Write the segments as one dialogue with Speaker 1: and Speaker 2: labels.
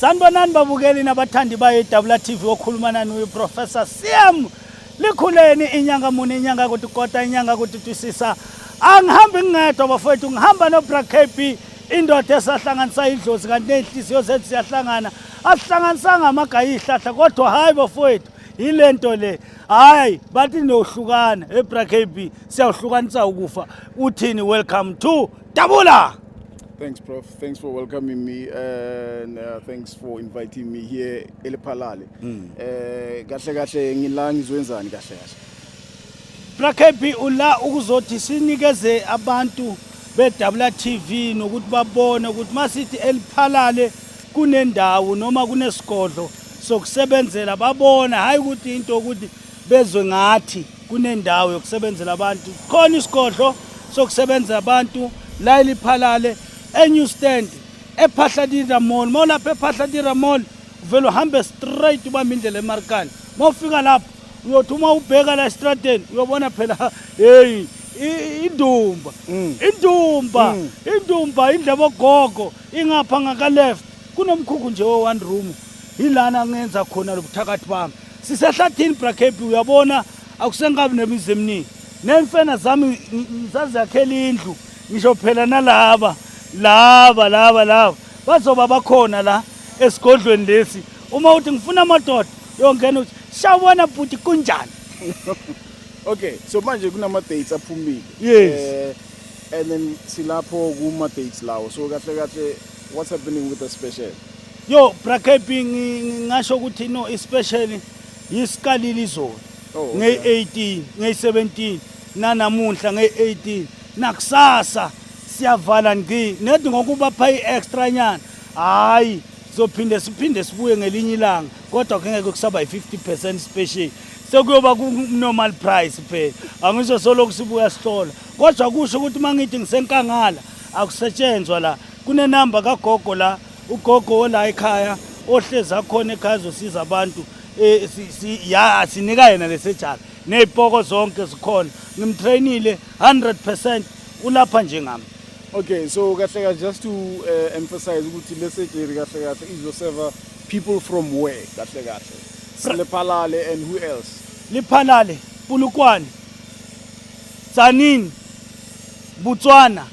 Speaker 1: Sanibonani babukeli nabathandi baye WTV okhulumana no Professor CM likhuleni inyanga muni inyanga ukuthi kota inyanga ukuthi twisisa angihambi ngedwa bafowethu ngihamba no BraKP indoda esahlanganisa idlozi kanti nenhliziyo zethu siyahlangana asihlanganisanga amagayi ihlahla kodwa hayi bafowethu ilento le hayi bathi nohlukana eBraKP siyahlukanisa ukufa uthini welcome to Dabula.
Speaker 2: Thanks, Prof. Thanks for welcoming me and thanks for inviting me here, Lephalale. Kahle kahle ngila ngizwenzani kahle kahle.
Speaker 1: BraKP ula ukuzothi sinikeze abantu beWTV nokuthi babone ukuthi masithi Lephalale kunendawo noma kunesigodlo sokusebenzela babona hayi ukuthi into ukuthi bezwe ngathi kunendawo yokusebenzela abantu. Khona isigodlo sokusebenzela abantu la Lephalale New stand ePhahladira Mall molapha ePhahladira Mall vele uhambe straight ubamba indlela eMarikana mawufika lapho uyothi uma ubheka la estradeni uyobona phela hey indumba indlebe gogo ingapha ngaka left kunomkhukhu nje o one room ilana ngenza khona lobuthakathi bami sisehlathini BraKP uyabona akusengabi nemizi eminingi nemfena zami ngizazakhela indlu ngisho phela nalaba lava bazoba bakhona la esigodlweni lesi uma uthi ngifuna amadoda yongena uthi shawona bhuti kunjani.
Speaker 2: Okay, so manje kunama dates aphumile.
Speaker 1: Yes.
Speaker 2: And then silapho kuma dates lawo. So kahle what's happening with the special?
Speaker 1: Yo BraKP ngisho ukuthi no especially yisikalili izolo nge18 nge17 nanamuhla nge18 nakusasa siyavala ngi nedi ngokuba pha iextra nyana hayi siphinde sibuye ngelinye ilanga kodwa kungeke kusaba i50% special sekuyoba ku normal price phela angisho solo sibuya sihlola kodwa kusho ukuthi mangithi ngisenkangala akusetshenzwa la kune number kaGogo la uGogo la ekhaya ohlezi akhona ekhaya zosiza abantu sinika yena lesejala nezipoko zonke zikhona ngimtrainile 100% ulapha njengami.
Speaker 2: Okay, so just to emphasize ukuthi le surgery kahle izoserve people from where kahle Lephalale and who else?
Speaker 1: Lephalale, Polokwane, Tzaneen, Botswana,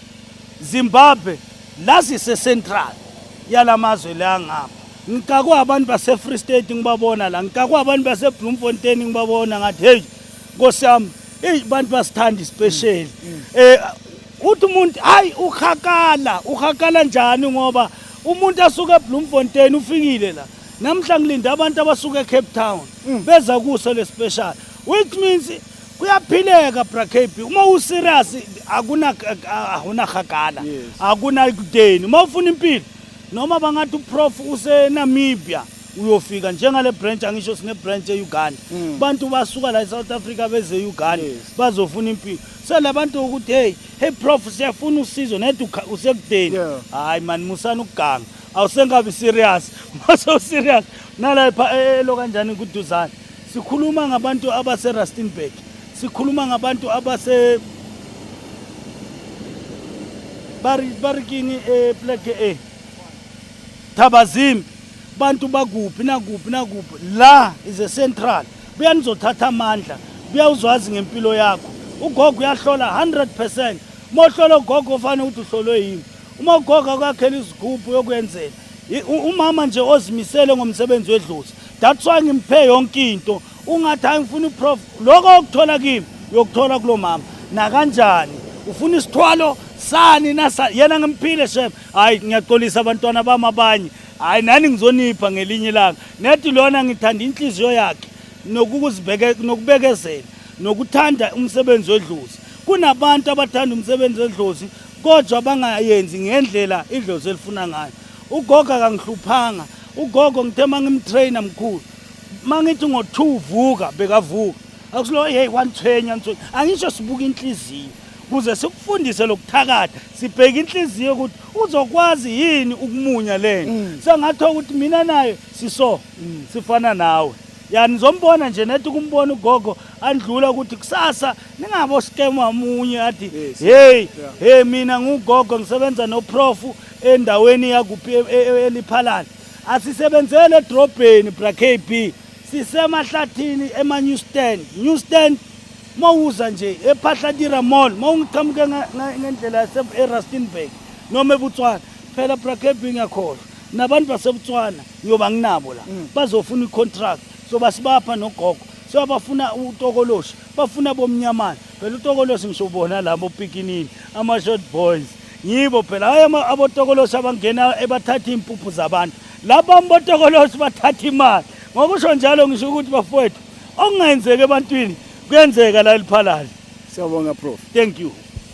Speaker 1: Zimbabwe, la sise central yalamazwe la ngapha. Ngikakwa abantu base Free State ngibabona la, ngikakwa abantu base Bloemfontein ngibabona ngathi hey Nkosiyami, hey bantu basithanda special. Uthi umuntu hayi ukhakala njani ngoba umuntu asuka eBloemfontein ufikile la namhla ngilinda abantu abasuka eCape Town beza kuso le special which means kuyaphileka BraKP uma userious akuna khakala akuna kudeni uma ufuna impilo noma bangathi uProf useNamibia uyofika njengale branch angisho sine branch eUganda abantu basuka la eSouth Africa beze eUganda bazofuna impilo selabantu ukuthi hey Prof siyafuna usizo nethi usekudeni hayi man musana ukuganga awusengabi serious maso serious nalapha elo kanjani kuduzana sikhuluma ngabantu abase Rustenburg sikhuluma ngabantu abase barikini plaque Thabazimbi bantu bakuphi nakuphi la is a central buyanizothatha amandla buyawuzwazi ngempilo yakho uGogo uyahlola 100% mohlola uGogo ufana ukuthi uhlolwe yini uma uGogo akakhela izigubhu yokwenzela umama nje ozimisele ngomsebenzi wedlozi that's why ngimpe yonke into ungathi angifuna uProf lokho okuthola kimi uyokuthola kulo mama na kanjani ufuna isithwalo sani nasa yena ngimphile chef hayi ngiyaxolisa abantwana bami abanye hayi nani ngizonipha ngelinye ilanga nethi lona ngithanda inhliziyo yakhe nokubekezela nokuthanda umsebenzi wedlozi kunabantu abathanda umsebenzi wedlozi kodwa bangayenzi ngendlela idlozi elifuna ngayo uGogo akangihluphanga uGogo ngithema ngimtrainer mkhulu mangithi ngo2 vuka bekavuka akusilo hey 120 angisho sibuka inhliziyo kuze sikufundise lokuthakatha sibheka inhliziyo ukuthi uzokwazi yini ukumunya lento sengathi ukuthi mina naye sifana nawe yani nizombona nje nethi kumbona uGogo andlula ukuthi kusasa ningabo scam amunye athi hey mina nguGogo ngisebenza noProf endaweni yakuphi eLiphalale asisebenzele edrobheni bra KB sisemahlathini new stand mawuza nje ePhahlatira mall mawungiqhamuke ngendlela eRustenburg noma eButswana phela bra KB ngiyakhohlwa nabantu baseButswana ngiyoba nginabo la bazofuna icontract so basibapha nogogo so abafuna utokoloshi bafuna bomnyamana phela utokoloshi ngisho ubona labo pikinini ama short boys yibo phela hayi abotokoloshi abangena ebathatha impuphu zabantu laba mbotokoloshi bathatha imali ngokusho njalo ngisho ukuthi bafowethu okungenzeka ebantwini kuyenzeka la LIPHALALE.
Speaker 2: Siyabonga Prof.
Speaker 1: Thank you.